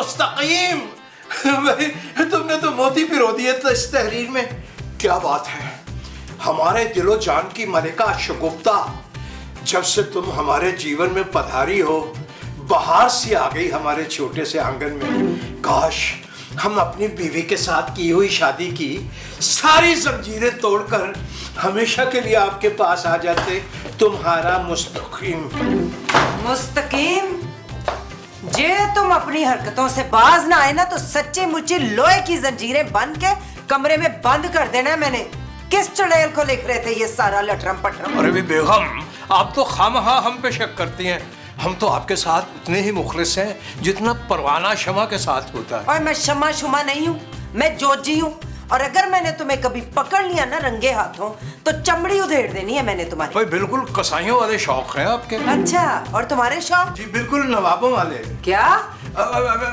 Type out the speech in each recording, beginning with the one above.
मुस्तकीम, भाई तुमने तो मोती पिरो दिए तो इस तहरीर में। क्या बात है, हमारे दिलो जान की मलिका शगुफ्ता, जब से तुम हमारे जीवन में पधारी हो बाहर सी आ गई हमारे छोटे से आंगन में। काश हम अपनी बीवी के साथ की हुई शादी की सारी जंजीरें तोड़कर हमेशा के लिए आपके पास आ जाते। तुम्हारा मुस्तकीम। मुस्तकीम, जे तुम अपनी हरकतों से बाज ना आए ना तो सच्चे मुच्चे लोहे की जंजीरें बन के कमरे में बंद कर देना है मैंने। किस चुड़ैल को लिख रहे थे ये सारा लटरम पटरम? अरे भी बेगम, आप तो खामखा हम पे शक करती हैं। हम तो आपके साथ उतने ही मुखलिस हैं जितना परवाना शमा के साथ होता है। और मैं शमा शुमा नहीं हूँ, मैं जोजी हूँ। और अगर मैंने तुम्हें कभी पकड़ लिया ना रंगे हाथों तो चमड़ी उधेड़ देनी है मैंने तुम्हारी। भाई बिल्कुल कसाईयों वाले शौक हैं आपके। अच्छा, और तुम्हारे शौक? जी बिल्कुल नवाबों वाले। क्या?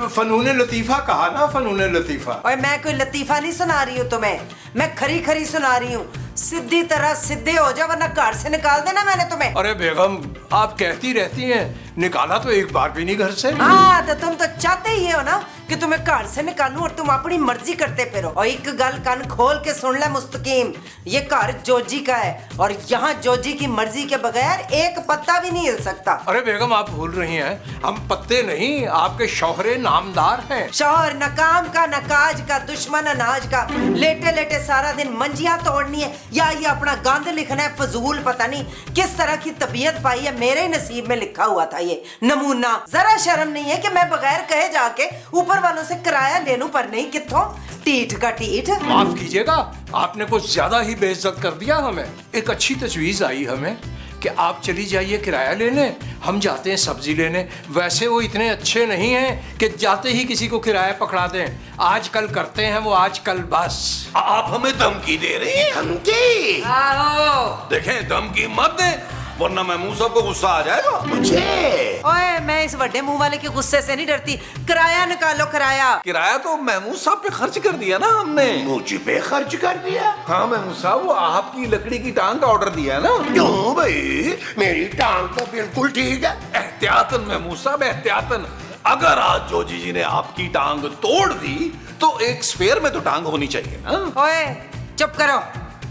फनून लतीफा कहा ना, फनून लतीफा। और मैं कोई लतीफा नहीं सुना रही हूँ तुम्हें, मैं खरी खरी सुना रही हूँ। सीधी तरह सीधे हो जाओ वरना घर से निकाल देना मैंने तुम्हें। अरे बेगम, आप कहती रहती हैं, निकाला तो एक बार भी नहीं घर से। हाँ, तो तुम तो चाहते ही हो ना कि तुम्हें घर से निकालूं और तुम अपनी मर्जी करते फिरो। और एक गल कान खोल के सुन ले मुस्तकीम, ये घर जोजी का है और यहाँ जोजी की मर्जी के बगैर एक पत्ता भी नहीं हिल सकता। अरे बेगम, आप भूल रही हैं, हम पत्ते नहीं, आपके शौहरे नामदार हैं। शौहर नकाम का, नकाज का, दुश्मन अनाज का। लेटे लेटे सारा दिन मंजियां तोड़नी है या ये अपना गंद लिखना है फजूल। पता नहीं किस तरह की तबीयत पाई है, मेरे ही नसीब में लिखा हुआ था ये नमूना। जरा शर्म नहीं है कि मैं बगैर कहे जाके ऊपर वालों से किराया ले लूं? पर नहीं, कित्थों टीठ का टीठ। माफ कीजिएगा, आपने कुछ ज्यादा ही बेइज्जत कर दिया हमें। एक अच्छी तजवीज आई हमें कि आप चली जाइए किराया लेने, हम जाते हैं सब्जी लेने। वैसे वो इतने अच्छे नहीं हैं कि जाते ही किसी को किराया पकड़ा दें। आजकल करते हैं वो, आजकल बस। आप हमें धमकी दे रही हैं? धमकी? आओ। देखें, धमकी मत दें वरना महमूद साहब को गुस्सा आ जाएगा। मुझे? ओए, मैं इस बड़े मुंह वाले के गुस्से से नहीं डरती। किराया निकालो, किराया। किराया तो महमूद साहब पे खर्च कर दिया ना हमने। मुझ पे खर्च कर दिया? हाँ महमूद साहब, वो आपकी लकड़ी की टांग का ऑर्डर दिया है ना। क्यों भाई, मेरी टांग तो बिल्कुल ठीक है। एहतियातन महमूद साहब, एहतियातन। अगर आज जोजी जी ने आपकी टांग तोड़ दी तो एक स्पेयर में तो टांग होनी चाहिए ना। ओए चुप करो,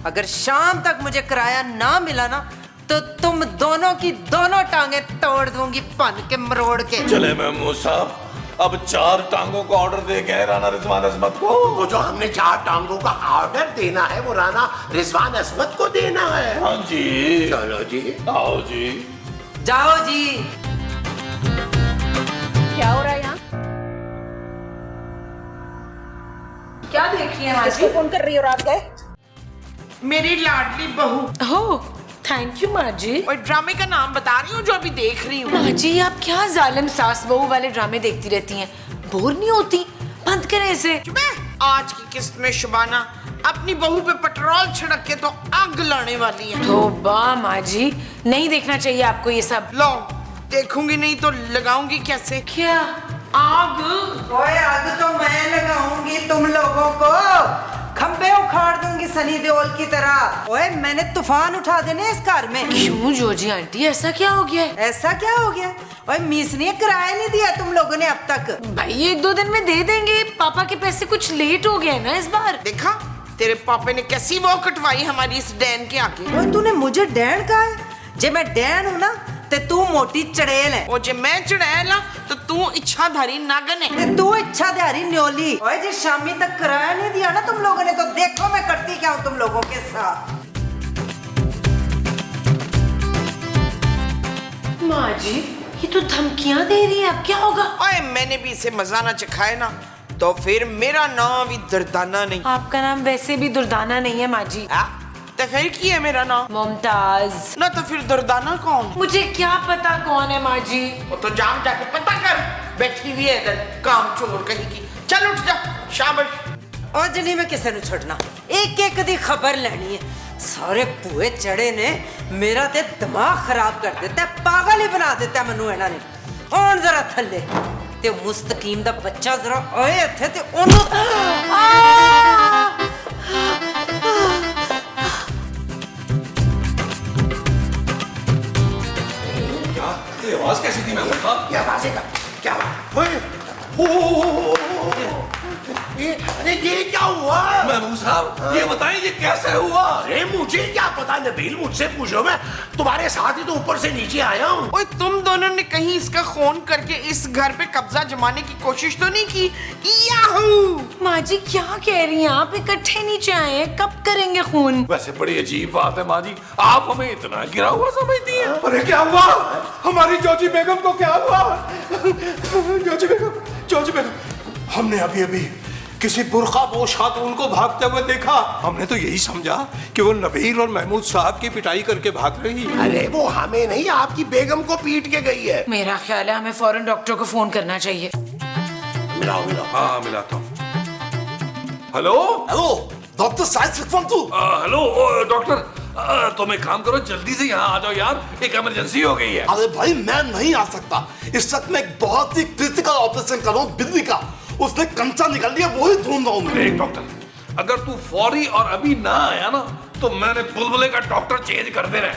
अगर शाम तक मुझे किराया ना मिला ना तो तुम दोनों की दोनों टांगे तोड़ दूंगी पन के मरोड़ के। चले महमूद साहब, अब 4 टांगों का ऑर्डर दे गए राना रिजवान अजमत को। वो जो हमने 4 टांगों का ऑर्डर देना है वो राना रिजवान अजमत को देना है। हाँ जी। चलो जी, आओ जी। जाओ जी। क्या हो रहा है यहाँ? क्या देख रही है? किसको फोन कर रही हो रात गए? मेरी लाडली बहू। ओह, थैंक यू माँ जी। और ड्रामे का नाम बता रही हूँ जो अभी देख रही हूँ। माँ जी, आप क्या जालिम सास बहू वाले ड्रामे देखती रहती हैं? बोर नहीं होती? बंद करें इसे। आज की किस्त में शुबाना अपनी बहू पे पेट्रोल छिड़क के तो आग लाने वाली है। तौबा माँ जी, नहीं देखना चाहिए आपको ये सब। लो, देखूंगी नहीं तो लगाऊंगी कैसे? क्या? आग? ओए, आग तो मैं लगाऊंगी तुम लोगों को, खंबे उखाड़ दूंगी सनी देओल की तरह। ओए, मैंने तूफान उठा देने इस घर में। क्यों जोजी आंटी, ऐसा क्या हो गया है? ऐसा क्या हो गया? ओए, मीस ने किराया नहीं दिया तुम लोगों ने अब तक। भाई 1-2 दिन में दे देंगे, पापा के पैसे कुछ लेट हो गए ना इस बार। देखा तेरे पापे ने कैसी वो कटवाई हमारी इस डैन के आगे। ओए, तूने मुझे डैन कहा है? जे मैं डैन हूँ ना ते तू मोटी चड़ेल है। और जे मैं चढ़ैल ना तो तू इच्छाधारी नागन है। ते तू इच्छाधारी न्योली। ओए, जे शामी तक किराया नहीं दिया ना तुम लोगों ने तो देखो मैं करती क्या हूँ तुम लोगों के साथ। माँ जी, ये तो धमकियाँ दे रही है, अब क्या होगा? ओए, मैंने भी इसे मजा ना चखाए ना तो फिर मेरा नाम भी दुर्दाना नहीं। आपका नाम वैसे भी दुर्दाना नहीं है माँ जी। तो फिर की है मेरा नाम? मुमताज। ना तो फिर दुर्दाना कौन? मुझे क्या पता कौन है माँ जी। वो तो जाम जाके पता कर, बैठी हुई है इधर काम चोर कहीं की। चल उठ जा, शाबाश। और जनी मैं किसे नु छोड़ना, एक एक दी खबर लेनी है। सारे पुए चढ़े ने मेरा ते दिमाग खराब कर देता है, पागल ही बना देता है मनु इन्हां ने। और जरा थल्ले ते मुस्तकीम दा बच्चा जरा ओए इत्थे ते ओनु आवाज कैसी थी महमूद साहब? क्या आवाज़ है? क्या बात? हो अरे ये क्या हुआ? महमूद साहब ये बताएं ये कैसे हुआ? अरे मुझे क्या पता नबील, मुझसे पूछो, मैं तुम्हारे साथ ही तो ऊपर से नीचे आया हूँ। ओए तुम दोनों ने कहीं इसका खून करके इस घर पे कब्जा जमाने की कोशिश तो नहीं की? याहू! माँ जी क्या कह रही हैं आप? इकट्ठे नीचे आए हैं, कब करेंगे खून? वैसे बड़ी अजीब बात है माँ जी, आप हमें इतना गिरा हुआ समझती हैं। अरे क्या हुआ? हमारी जोजी बेगम को क्या हुआ? जोजी बेगम, हमने अभी अभी किसी बुर्खापोश खातून को भागते हुए देखा। हमने तो यही समझा कि वो नबील और महमूद साहब की पिटाई करके भाग रही। अरे वो हमें नहीं, आपकी बेगम को पीट के गई है। मेरा ख्याल है हमें फौरन डॉक्टर को फोन करना चाहिए। मिलाओ मिलाओ। हाँ मिलाता हूँ। हेलो हेलो डॉक्टर साइद सिकफंतु। हेलो डॉक्टर, तुम एक काम करो, जल्दी से यहाँ आ जाओ यार, एक इमरजेंसी हो गई है। अरे भाई मैं नहीं आ सकता, इस वक्त मैं एक बहुत ही क्रिटिकल ऑपरेशन कर रहा हूँ बिल्ली का। उसने कंचा निकाल लिया, वो ही ढूंढ रहा हूँ मैं। देख डॉक्टर, अगर तू फौरी और अभी ना आया ना तो मैंने बुलबुले का डॉक्टर चेंज कर देना है।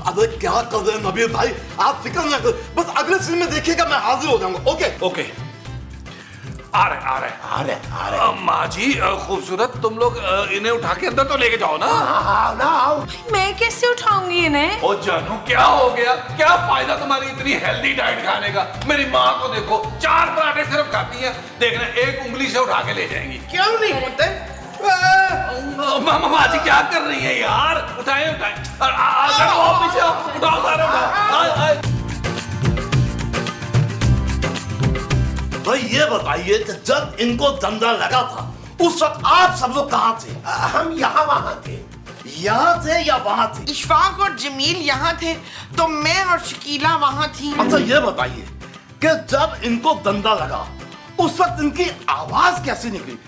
अरे क्या कर रहे हैं नबील भाई, आप फिक्र ना करो, बस अगले सीन में देखिएगा मैं हाजिर हो जाऊंगा। ओके ओके, आ रहे। माँ जी खूबसूरत, तुम लोग इन्हें उठा के अंदर तो लेके जाओ ना। हाँ ना आओ। मैं कैसे उठाऊंगी इन्हें? ओ जानू क्या हो गया? क्या फायदा तुम्हारी इतनी हेल्दी डाइट खाने का? मेरी माँ को देखो, 4 पराठे सिर्फ खाती है, देखना एक उंगली से उठा के ले जाएंगी। क्यों नहीं होता? माँ जी क्या कर रही है यार? उठाए पीछे उठाओ सारे उठाओ। भाई ये बताइए कि जब इनको दंदा लगा था उस वक्त आप सब लोग कहाँ थे? हम यहाँ वहाँ थे। यहाँ थे या वहाँ थे? इशफाक और जमील यहाँ थे तो मैं और शकीला वहाँ थी। अच्छा ये बताइए कि जब इनको दंदा लगा उस वक्त इनकी आवाज कैसी निकली?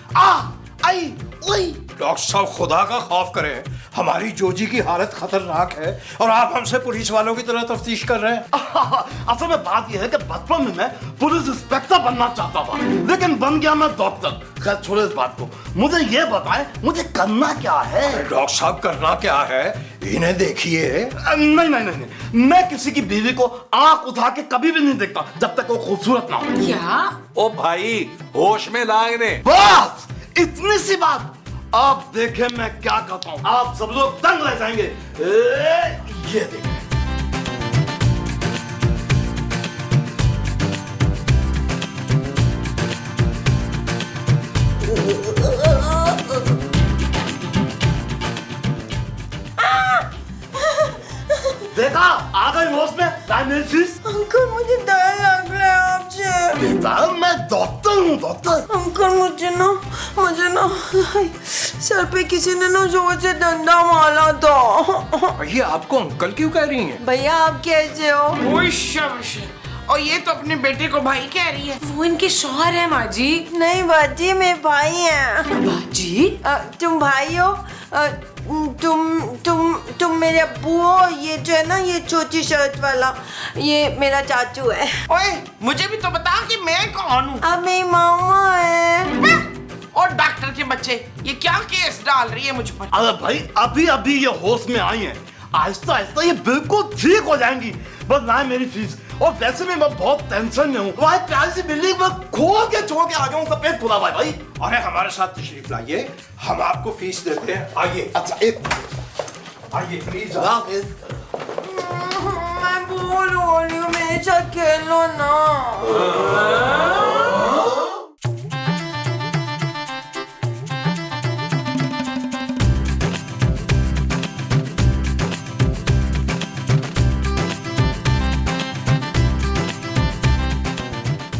आई ओई। डॉक्टर साहब खुदा का खौफ करें, हमारी जोजी की हालत खतरनाक है और आप हमसे पुलिस वालों की तरह तफ्तीश कर रहे हैं। असल में बात यह है कि बचपन में मैं पुलिस इंस्पेक्टर बनना चाहता था, लेकिन बन गया मैं डॉक्टर। खैर छोड़ो इस बात को, मुझे ये बताएं मुझे करना क्या है? डॉक्टर साहब करना क्या है? इन्हें देखिए। नहीं, मैं किसी की बीवी को आंख उठा के कभी भी नहीं देखता जब तक वो खूबसूरत ना हो। क्या? ओ भाई होश में ला इन्हें। बस इतनी सी बात। आप देखें मैं क्या करता हूँ, आप सब लोग दंग रह जाएंगे। ये देखिए। देखा आ गई होश में डायमेंसिस। अंकल मुझे डर लग रहा है आपसे। बेटा मैं डॉक्टर हूँ डॉक्टर। अंकल मुझे ना सर पे किसी ने ना जोर से डंडा मारा था। ये आपको अंकल क्यों कह रही हैं? भैया आप कैसे हो? ओए शाबाश। और ये तो अपने बेटे को भाई कह रही है। वो इनके शौहर है माँ जी। नहीं बाजी मेरे भाई हैं। बाजी? तुम भाई हो? तुम मेरे अब्बू हो? ये जो है ना ये छोटी शर्ट वाला, ये मेरा चाचू है। ओए मुझे भी तो बता कि मैं कौन हूँ। अब मेरी मामा है। और डॉक्टर के बच्चे ये क्या केस डाल रही है मुझ पर? अरे भाई अभी ये होश में आई हैं, आहिस्ता आहिस्ता ये बिल्कुल ठीक हो जाएंगी। बस ना मेरी फीस, और वैसे भी मैं बहुत टेंशन में हूँ। भाई प्यारी सी बिल्ली मैं खोल के छोड़ के आ गया हूँ, सफेद खुला भाई। अरे हमारे साथ तशरीफ लाइए, हम आपको फीस देते हैं। आइए। अच्छा एक आइए प्लीज। मैं बोल रही हूँ मेरे साथ खेलो ना।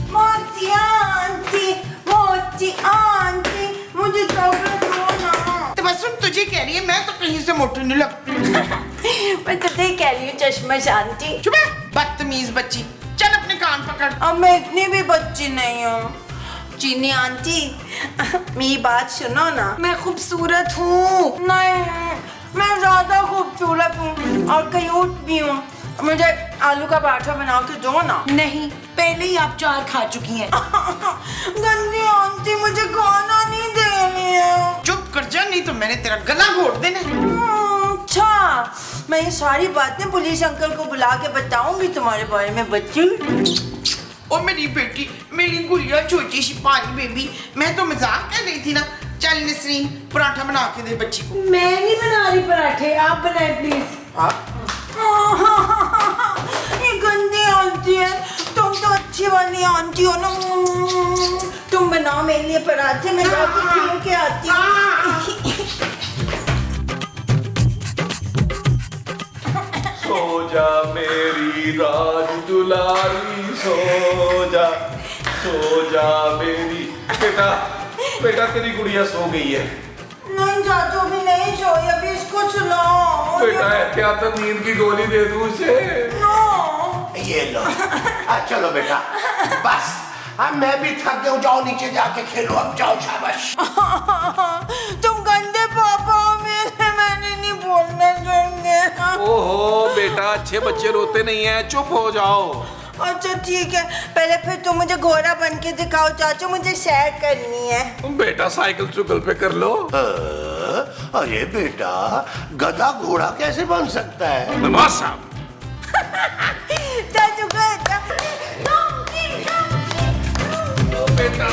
मोटी आंटी मुझे चॉकलेट दो ना। तो बस तुझे कह रही है, मैं तो कहीं से मोटी नहीं लगती। मैं तुझे कह रही हूँ चश्मा शांति। चुप है बदतमीज बच्ची, चल अपने कान पकड़। अब मैं इतनी भी बच्ची नहीं हूँ। चीनी आंटी मेरी बात सुनो ना। मैं खूबसूरत हूँ। नहीं मैं ज्यादा खूबसूरत हूँ और क्यूट भी हूँ। मुझे आलू का पराठा बना के दो ना। नहीं, पहले ही आप 4 खा चुकी हैं। गंदी आंटी मुझे खाना नहीं देनी है। चुप कर जा, नहीं तो मैंने तेरा गला घोट देना। अच्छा मैं ये सारी बातें पुलिस अंकल को बुला के बताऊंगी तुम्हारे बारे में बच्ची। ओ मेरी बेटी, मेरी गुड़िया छोटी सी पारी बेबी, मैं तो मजाक कर रही थी ना। चल नसरीन पराठा बना के दे बच्ची को। मैं नहीं बना रही पराठे, आप बनाए प्लीज। ये गंदी आंटी है, तुम तो अच्छी वाली आंटी हो ना। तुम बनाओ मेरे लिए पराठे, मैं जाके खिल के आती हूँ। सो जा मेरी राज दुलारी, सो जा मेरी। बेटा तेरी गुड़िया सो गई है। नहीं चाचू भी नहीं सोई, अभी इसको सुलाओ। बेटा एहतियात नींद की गोली दे दूं उसे। नो। ये लो। चलो बेटा, बस अब मैं भी थक गया हूँ, जाओ नीचे जाके खेलो, अब जाओ, शाबाश। तुम गंदे पापा हो मेरे, मैंने नहीं बोलना चाहिए। ओहो बेटा, अच्छे बच्चे रोते नहीं हैं, चुप हो जाओ। अच्छा ठीक है, पहले फिर तुम मुझे घोड़ा बन के दिखाओ चाचू, मुझे सैर करनी है। बेटा साइकिल चुगल पे कर लो। अरे बेटा, गधा घोड़ा कैसे बन सकता है? नवाज साहब। चाचू बेटा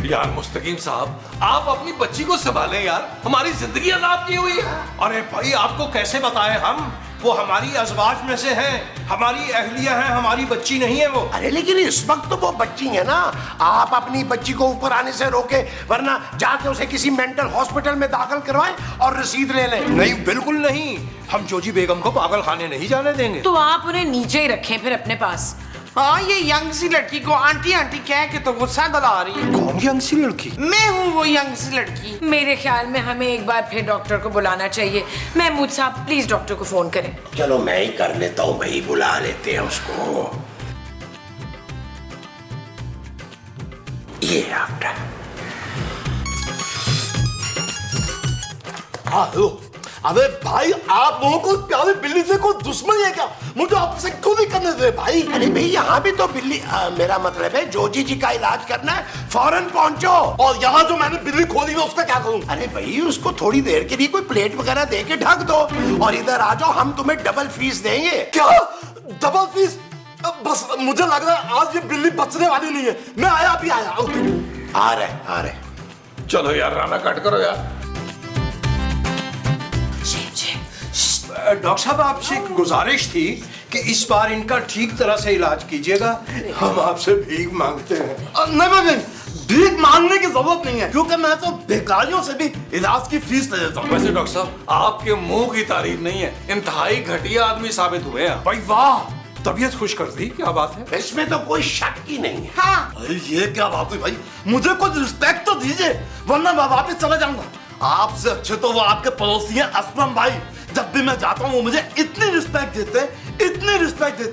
यार मुस्तकीम साहब, आप अपनी बच्ची को संभालें यार, हमारी जिंदगी अजाब की हुई है। अरे भाई आपको कैसे बताएं हम, वो हमारी अजवाज में से हैं, हमारी अहलिया हैं, हमारी बच्ची नहीं है वो। अरे लेकिन इस वक्त तो वो बच्ची है ना, आप अपनी बच्ची को ऊपर आने से रोके, वरना जाके उसे किसी मेंटल हॉस्पिटल में दाखिल करवाएं और रसीद ले लें। नहीं बिल्कुल नहीं, हम जोजी बेगम को पागल खाने नहीं जाने देंगे। तो आप उन्हें नीचे ही रखें फिर अपने पास। हाँ, ये यंग सी लड़की को आंटी आंटी कह के तो गुस्सा दिला रही है। कौन यंग सी लड़की? मैं हूँ वो यंग सी लड़की। मेरे ख्याल में हमें एक बार फिर डॉक्टर को बुलाना चाहिए। महमूद साहब प्लीज डॉक्टर को फोन करें। चलो मैं ही कर लेता हूँ भाई, बुला लेते हैं उसको। ये डॉक्टर। हेलो। अरे भाई, आप लोगों को प्यारी बिल्ली से कोई दुश्मनी है क्या? मुझे आपसे क्यों नहीं करने दे भाई? अरे भाई, यहाँ भी तो बिल्ली, मेरा मतलब है जोजी जी का इलाज करना है, फौरन पहुंचो। और यहाँ जो मैंने बिल्ली खोली है उसका क्या करूँ? अरे भाई, उसको थोड़ी देर के लिए कोई प्लेट वगैरह दे के ढक दो और इधर आ जाओ, हम तुम्हें डबल फीस देंगे। क्या डबल फीस? बस मुझे लग रहा है आज ये बिल्ली बचने वाली नहीं है। मैं आया, अभी आया। आ रहे। चलो यार, राना काट करो यार। डॉक्टर साहब आपसे एक गुजारिश थी कि इस बार इनका ठीक तरह से इलाज कीजिएगा, हम आपसे भीख मांगते हैं। नहीं, भीख मांगने की जरूरत नहीं है, क्योंकि मैं तो बेकारियों से भी इलाज की फीस ले लेता हूँ। वैसे डॉक्टर साहब, आपके मुंह की तारीफ नहीं है, इंतहाई घटिया आदमी साबित हुए हैं। भाई वाह, तबीयत खुश कर दी, क्या बात है? इसमें तो कोई शक ही नहीं है। हाँ, अरे ये क्या बात है भाई, मुझे कुछ रिस्पेक्ट तो दीजिए, वरना मैं वापस चला जाऊंगा। आपसे अच्छे तो वो आपके पड़ोसी हैं असलम भाई। जब भी मैं जाता हूँ वो मुझे इतनी रिस्पेक्ट देते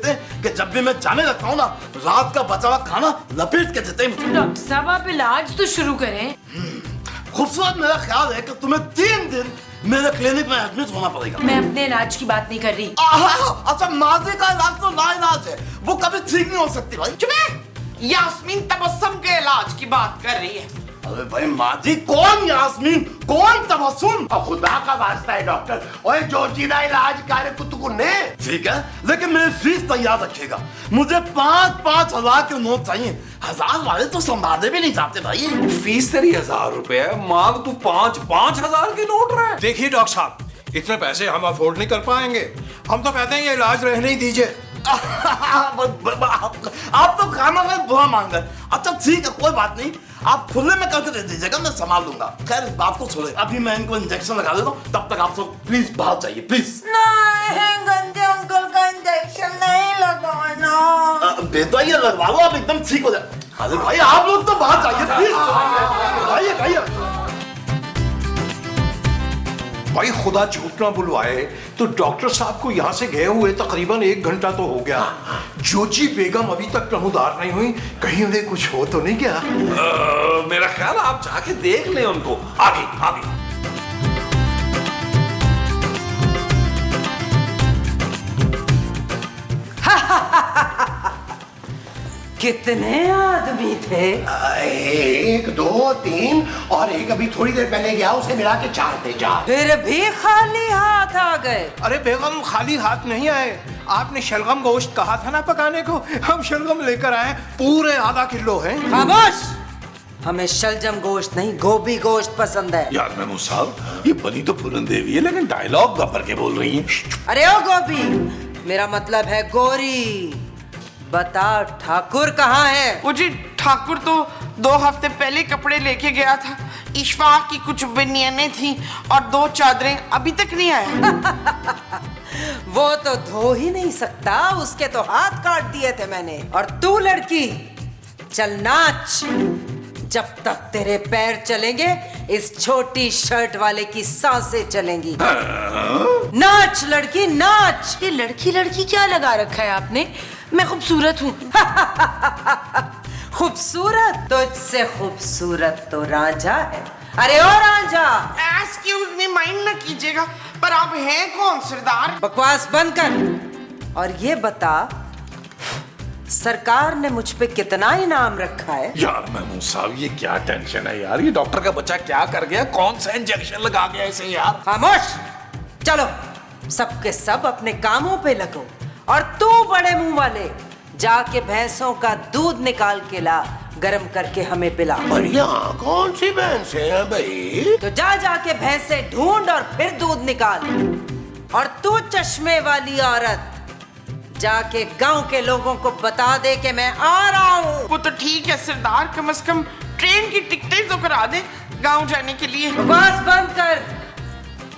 हैं कि जब भी मैं जाने लगता हूँ ना, रात का बचा हुआ खाना लपेट के देते हैं मुझे। डॉक्टर साहब आप इलाज तो शुरू करें। खूबसूरत, मेरा ख्याल है कि तुम्हें 3 दिन मेरे क्लिनिक में एडमिट होना पड़ेगा। मैं अपने इलाज की बात नहीं कर रही। अच्छा, माजी का इलाज तो लाइलाज है, वो कभी ठीक नहीं हो सकती भाई। चुप है। यास्मीन तबस्सुम के इलाज की बात कर रही है। अरे भाई माजी, कौन यास्मीन, कौन तबस्सुम? और खुदा का वास्ता है डॉक्टर, ओए जोजी का इलाज करे कुतुकुन ने। ठीक है, लेकिन मेरी फीस तैयार रखिएगा। मुझे 5-5 हजार के नोट चाहिए। 1000 वाले तो संभाले भी नहीं जाते भाई। फीस तेरी 1000 रुपए है, मांग तू 5-5 हजार के नोट रहा है। देखिए डॉक्टर साहब, इतने पैसे हम अफोर्ड नहीं कर पाएंगे, हम तो कहते हैं ये इलाज रहने ही दीजिए। आप तो खाना में बुआ मांग रहे। अच्छा ठीक है, कोई बात नहीं, आप खुले में करके दे दीजिएगा, मैं संभाल लूंगा। खैर इस बात को छोड़े, अभी मैं इनको इंजेक्शन लगा देता हूँ, तब तक आप सब प्लीज बाहर जाइए प्लीज। नहीं, गंदे अंकल का इंजेक्शन नहीं लगाना। बेटा ये लगवा लो, आप एकदम ठीक हो जाए। अरे भाई आप लोग तो बाहर जाइए प्लीज। जाइए। भाई खुदा झूठ ना बुलवाए तो डॉक्टर साहब को यहाँ से गए हुए तकरीबन 1 घंटा तो हो गया। जोजी बेगम अभी तक नमूदार नहीं हुई, कहीं उन्हें कुछ हो तो नहीं गया? मेरा ख्याल आप जाके देख लें उनको। आगे। कितने आदमी थे? 1, 2, 3 और एक अभी थोड़ी देर पहले गया, उसे मिला के 4 थे। 4 फिर भी खाली हाथ आ गए। अरे बेगम खाली हाथ नहीं आए, आपने शलगम गोश्त कहा था ना पकाने को, हम शलगम लेकर आए, पूरे आधा किलो है। खामोश, हमें शलजम गोश्त नहीं गोभी गोश्त पसंद है। यार मेमू साहब, ये बनी तो पूरन देवी है लेकिन डायलॉग गब्बर के बोल रही हैं। अरे ओ गोभी, मेरा मतलब है गोरी। बता ठाकुर कहाँ है? वो जी ठाकुर तो 2 हफ्ते पहले कपड़े लेके गया था। इशफाक की कुछ बनियानें थी और 2 चादरें, अभी तक नहीं आया। वो तो धो ही नहीं सकता, उसके तो हाथ काट दिए थे मैंने। और तू लड़की, चल नाच। जब तक तेरे पैर चलेंगे इस छोटी शर्ट वाले की सांसें चलेंगी। नाच लड़की नाच। ये लड़की लड़की क्या लगा रखा है आपने? मैं खूबसूरत हूँ। खूबसूरत? तुझसे खूबसूरत तो रांझा है। अरे ओ रांझा, एक्सक्यूज मी, माइंड ना कीजिएगा, पर आप हैं कौन सरदार? बकवास बंद कर और ये बता, सरकार ने मुझ पे कितना इनाम रखा है? यार मेमू साहब, ये क्या टेंशन है यार, ये डॉक्टर का बच्चा क्या कर गया, कौन सा इंजेक्शन लगा गया इसे यार। खामोश, चलो सबके सब अपने कामों पे लगो। और तू बड़े मुंह वाले, जाके भैंसों का दूध निकाल के ला, गरम करके हमें पिला। और यहाँ कौन सी भैंस है भाई? तो जा जाके भैंसे ढूंढ और फिर दूध निकाल। और तू चश्मे वाली औरत, जाके गांव के लोगों को बता दे कि मैं आ रहा हूँ। वो तो ठीक है सरदार, कम से कम ट्रेन की टिकटें तो करा दे गांव जाने के लिए। बकवास बंद कर,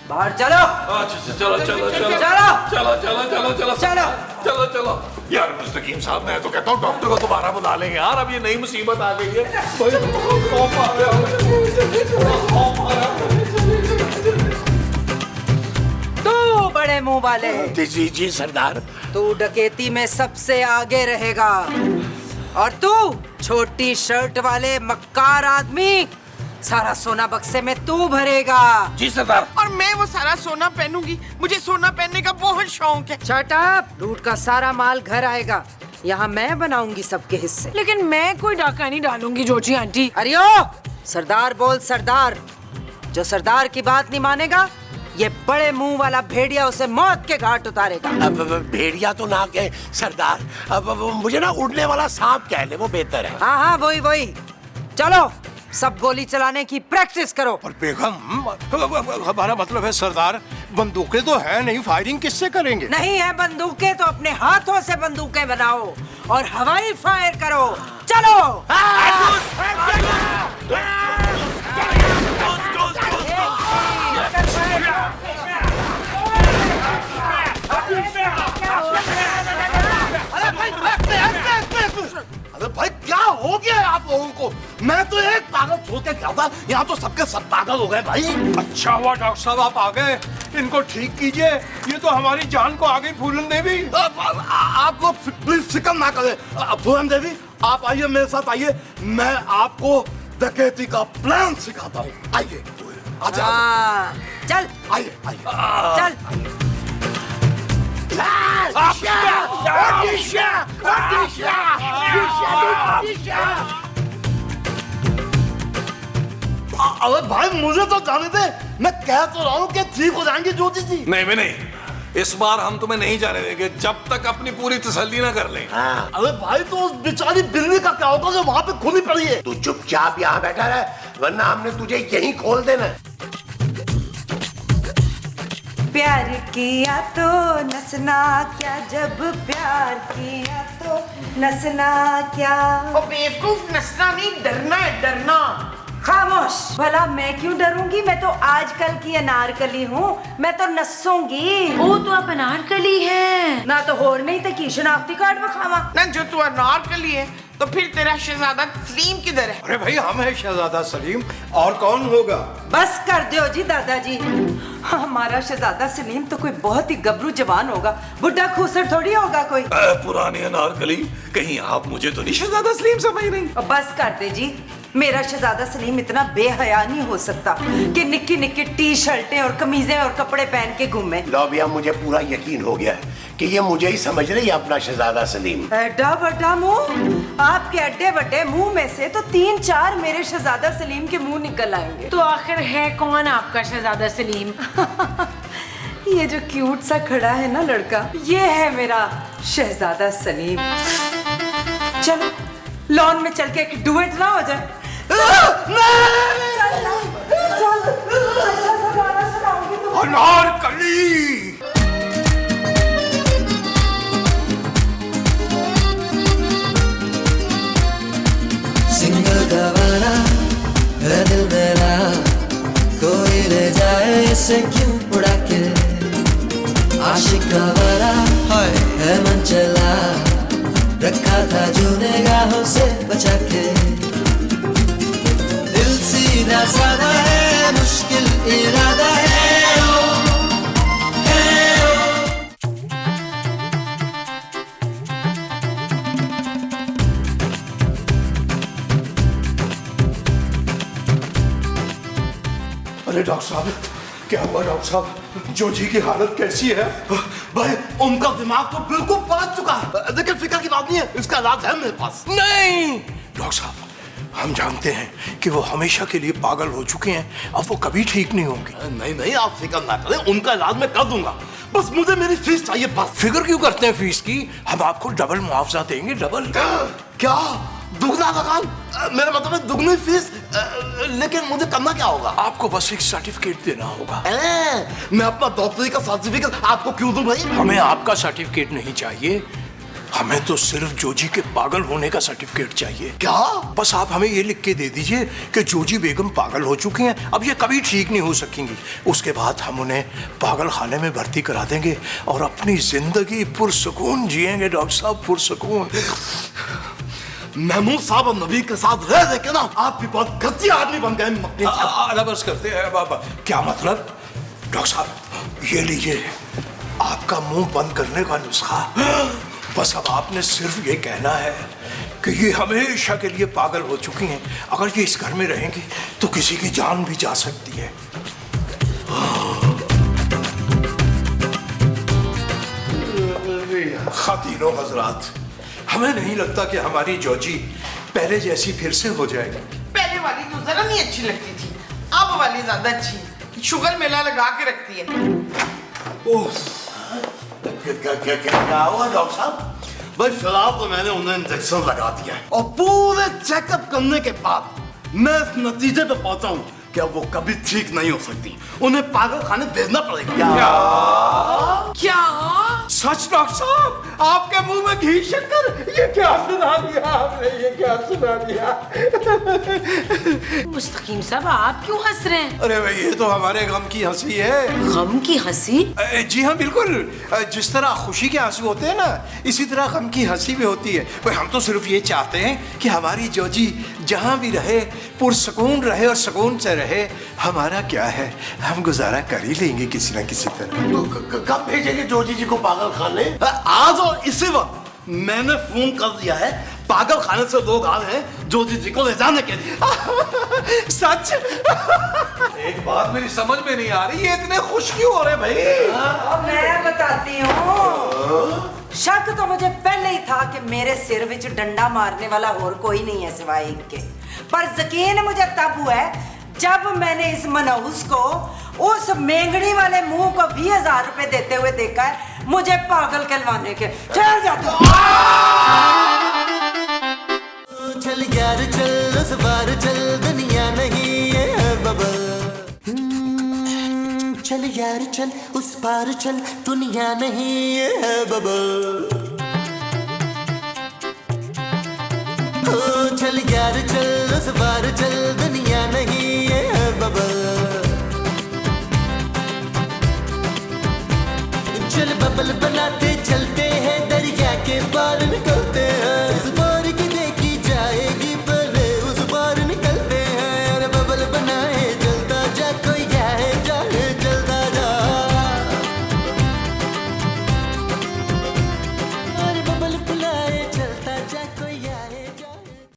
बाहर चलो। चलो चलो चलो चलो चलो चलो चलो चलो चलो। चलो चलो। यार मुस्तकीम साहब, मैं तो कहता हूँ डॉक्टर को दोबारा बुला लेंगे यार, अब ये नई मुसीबत आ गई है। तू बड़े मुंह वाले, जी जी सरदार। तू डकैती में सबसे आगे रहेगा। और तू छोटी शर्ट वाले मक्कार आदमी, सारा सोना बक्से में तू भरेगा। जी सरदार। और मैं वो सारा सोना पहनूंगी, मुझे सोना पहनने का बहुत शौक है। शट अप, लूट का सारा माल घर आएगा, यहाँ मैं बनाऊंगी सबके हिस्से। लेकिन मैं कोई डाका नहीं डालूंगी जोजी आंटी। अरे ओ, सरदार बोल सरदार। जो सरदार की बात नहीं मानेगा, ये बड़े मुंह वाला भेड़िया उसे मौत के घाट उतारेगा। अब भेड़िया तो ना कहे सरदार, अब मुझे ना उड़ने वाला सांप कह ले, वो बेहतर है। हाँ हाँ, वही वही। चलो सब गोली चलाने की प्रैक्टिस करो। और बेगम, हमारा मतलब है सरदार, बंदूकें तो है नहीं, फायरिंग किससे करेंगे? नहीं है बंदूकें तो अपने हाथों से बंदूकें बनाओ और हवाई फायर करो। चलो। अरे भाई क्या हो गया है आप लोगों को? मैं तो एक पागल सोच के गया था, यहाँ तो सबके सब पागल हो गए भाई। अच्छा हुआ डॉक्टर साहब आप आ गए, इनको ठीक कीजिए, ये तो हमारी जान को आ गई। फूलन देवी, आप लोग प्लीज फिक्र ना करें। फूलन देवी, आप आइए मेरे साथ आइए, मैं आपको डकैती का प्लान सिखाता हूँ। आइए आजा, हाँ, चल आइए आइए। चल। अरे भाई मुझे तो जाने दे, मैं कह तो रहा हूँ कि ठीक हो जाएंगे ज्योति जी। नहीं भी नहीं, इस बार हम तुम्हें नहीं जाने देंगे जब तक अपनी पूरी तसल्ली ना कर लें। अरे भाई तो उस बेचारी बिल्ली का क्या होगा जो वहाँ पे खुली पड़ी है? तू चुपचाप यहाँ बैठा रहे, वरना हमने तुझे यहीं खोल देना। प्यार किया तो नसना क्या, जब प्यार किया तो नसना क्या। ओ बेवकूफ, नसना नहीं, डरना है, डरना। खामोश। भला मैं क्यों डरूंगी, मैं तो आजकल की अनारकली हूँ, मैं तो नसूंगी। ओ तो आप अनारकली हैं। ना तो होर नहीं तो की शनाख्ती कार्ड बखावा। ना जो तू अनारकली है तो फिर तेरा शहजादा सलीम किधर है? अरे भाई हम है शहजादा सलीम, और कौन होगा? बस कर दो जी दादाजी, हमारा शहजादा सलीम तो कोई बहुत ही गबरू जवान होगा, बुढ़ा खूसर थोड़ी होगा कोई। पुरानी अनारकली, कहीं आप मुझे तो नहीं शहजादा सलीम समझ रही? और बस कर दे जी, मेरा शहजादा सलीम इतना बेहया नहीं हो सकता कि निक्की निक्की टी शर्टें और कमीजें और कपड़े पहन के घूमे। लो भैया, मुझे पूरा यकीन हो गया है कि ये मुझे ही समझ रही है अपना शहजादा सलीम। एड्डा बड्डा मुंह, आपके अड्डे बड्डे मुंह में से तो 3-4 मेरे शहजादा सलीम के मुंह निकल आएंगे। तो आखिर है कौन आपका शहजादा सलीम? ये जो क्यूट सा खड़ा है ना लड़का, ये है मेरा शहजादा सलीम। चलो लॉन में चल के एक डुएट ना हो जाए। चल ना, चल, अच्छा सा गाना सुनाऊंगी तुम्हें। अनारकली। सिंगल गवारा है दिल मेरा, कोई ले जाए इसे क्यों उड़ा के। आशिक गवारा है मन चला, रखा था जो निगाहों से बचा के। दिल सीधा साधा है, मुश्किल इरादा है ओ, है ओ। अरे डॉक्टर साहब, क्या हुआ डॉक्टर साहब? जोजी की हालत कैसी है? भाई उनका दिमाग तो बिल्कुल पलट चुका है, लेकिन फिक्र की बात नहीं है, इसका इलाज है मेरे पास। नहीं डॉक्टर साहब, हम जानते हैं कि वो हमेशा के लिए पागल हो चुके हैं, अब वो कभी ठीक नहीं होंगे। नहीं नहीं, आप फिक्र ना करें, उनका इलाज मैं कर दूंगा, बस मुझे मेरी फीस चाहिए बस। फिक्र क्यों करते हैं फीस की? हम आपको डबल मुआवजा देंगे, डबल। क्या दुगना लगान? मेरा मतलब है दुगनी फीस, लेकिन मुझे करना क्या होगा? आपको बस एक सर्टिफिकेट देना होगा। मैं अपना डॉक्टरी का सर्टिफिकेट आपको क्यों दूं भाई? हमें आपका सर्टिफिकेट नहीं चाहिए, हमें तो सिर्फ जोजी के पागल होने का सर्टिफिकेट चाहिए। क्या? बस आप हमें ये लिख के दे दीजिए कि जोजी बेगम पागल हो चुकी हैं, अब ये कभी ठीक नहीं हो सकेंगी। उसके बाद हम उन्हें पागल खाने में भर्ती करा देंगे और अपनी जिंदगी पुरसुकून जिएंगे डॉक्टर साहब, पुरसुकून। महमूद साहब और नबी के साथ रह के ना आप भी बहुत घटिया आदमी बन गए। बस करते हैं बाबा। क्या मतलब? डॉक्टर साहब ये लीजिए आपका मुंह बंद करने का नुस्खा। बस अब आपने सिर्फ ये कहना है कि ये हमेशा के लिए पागल हो चुकी हैं, अगर ये इस घर में रहेंगी तो किसी की जान भी जा सकती है। खातिनों हजरात, हमें नहीं लगता कि हमारी जोजी पहले जैसी फिर से हो जाएगी। पहले वाली तो जरा नहीं अच्छी लगती थी, अब वाली ज्यादा अच्छी। शुगर मेला लगा के रखती है। क्या हुआ डॉक्टर साहब? भाई फिलहाल तो मैंने उन्हें इंजेक्शन लगा दिया है और पूरे चेकअप करने के बाद मैं इस नतीजे पे पहुंचा हूं कि अब वो कभी ठीक नहीं हो सकती, उन्हें पागल खाने भेजना पड़ेगा। क्या? सच डॉक्टर साहब, आपके मुंह में घी शक्कर, ये क्या सुना दिया आपने? ये क्या सुना दिया? मुस्तकीम साहब आप क्यों हंस रहे हैं? अरे भाई ये तो हमारे गम की हंसी है। गम की हंसी? जी हाँ बिल्कुल, जिस तरह खुशी के आंसू होते हैं ना, इसी तरह गम की हंसी भी होती है। भाई हम तो सिर्फ ये चाहते हैं कि हमारी जोजी जहाँ भी रहे पुरसुकून रहे और सुकून से रहे। हमारा क्या है, हम गुजारा कर ही लेंगे किसी न किसी तरह। तो कब भेजेंगे जोजी जी को पागल खाने? आज और इसी वक्त मैंने फोन कर दिया है, पागल खाने से लोग आ रहे हैं जोजी जी को ले जाने के लिए। सच? एक बात मेरी समझ में नहीं आ रही, ये इतने खुश क्यों हो रहे भाई? मैं बताती हूँ। शक तो मुझे पहले ही था कि मेरे सिर विच डंडा मारने वाला और कोई नहीं है सिवाय एक के, पर यकीन मुझे तब हुआ है जब मैंने इस मनहूस को उस मेंगड़ी वाले मुंह को 20,000 रुपए देते हुए देखा है मुझे पागल कहलवाने के। चल जाते चल यार चल, उस बार चल, दुनिया नहीं है बबल। चल यार चल, उस पार चल, दुनिया नहीं है बबल। ओ चल यार चल, उस पार चल, दुनिया नहीं है बबल। चल बबल बनाते चलते